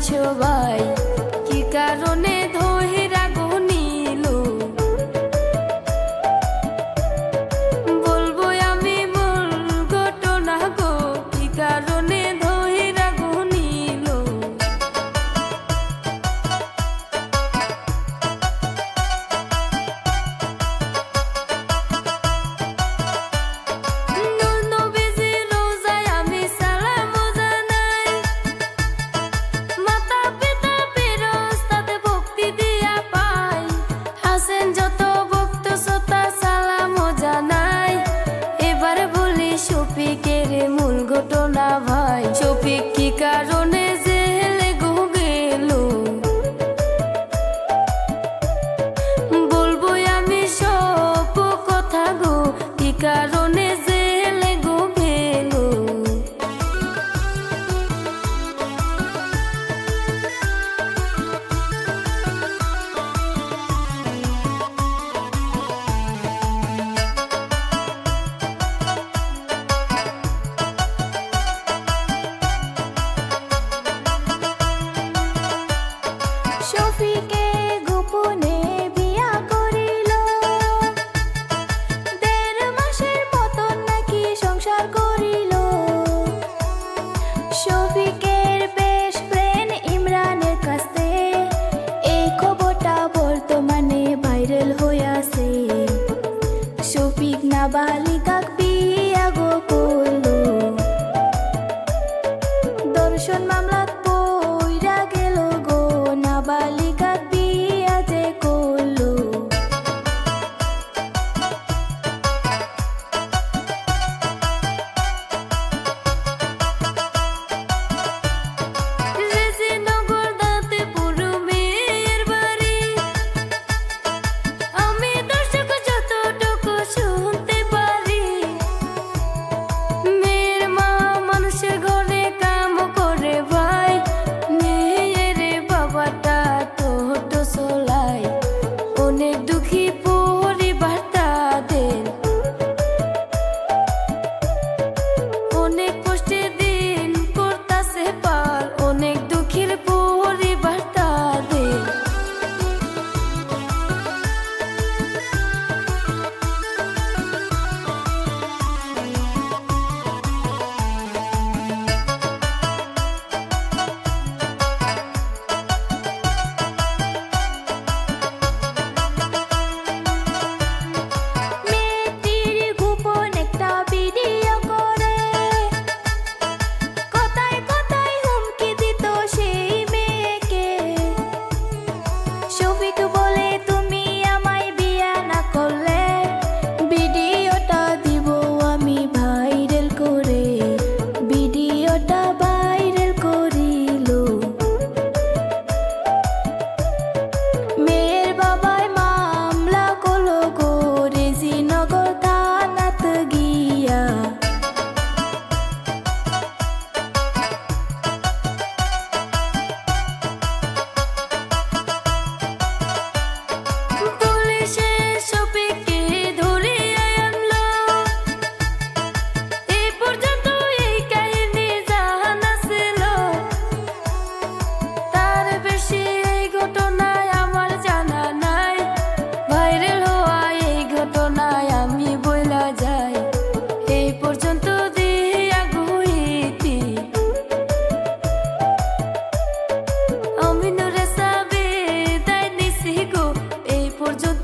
সবাই কি কারণে ধইরা গো নিল বলবো আমি মূল ঘটনা গো কি কারণে ধইরা গো নিল শফিকের মূল ঘটনা ভাই শফিক কি কারণে জেলে গো গেল বলবো আমি সব কথা গো কি কারণে জেলে গো গেল শফিকে গোপনে বিয়া করিল ১.৫ মাসের মতন নাকি সংসার করিল শফিকের বেস্ট ফ্রেন্ড ইমরানের কাছে এই খবরটা বর্তমানে ভাইরাল হইয়াছে শফিক নাবালিকাক বিয়া গো করল ধর্ষণ মামলাত পইরা গেল গো নাবালিকা বিয়া যে করলো রেজিনগর দাঁতেপুর মেয়ের বাড়ি আমি দর্শক যতটুকু শুনতে পারি মেয়ের মা মানুষের ঘরে কাম করে ভাই মেয়ের বাবাটা টোটো চলায় অনেক দুঃখী পরিবার তাদের অনেক কষ্টে দিন করতাছে পার অনেক দুঃখীর পরিবার তাদের মেয়েটির গোপন একটা ভিডিও করে কথায় কথায় হুমকি দিত সেই মেয়েকে শফিক বলে তুমি আমায় বিয়া না করলে ভিডিওটা দিব আমি ভাইরাল করে ভিডিওটা ভাইরাল করিল মেয়ের বাবায় মামলা করলো গো রেজিনগর থানাত গিয়া পুলিশে শফিককে ধরে আনলো এই পর্যন্ত এই কাহিনী জানা ছিল তার বেশি এই ঘটনায় আমার জানা নাই ভাইরাল হওয়া এই ঘটনায় আমি বইলা যাই এই পর্যন্ত দিয়া গইতি আমি নুরে সাবে তাই নিছি গো এই পর্যন্ত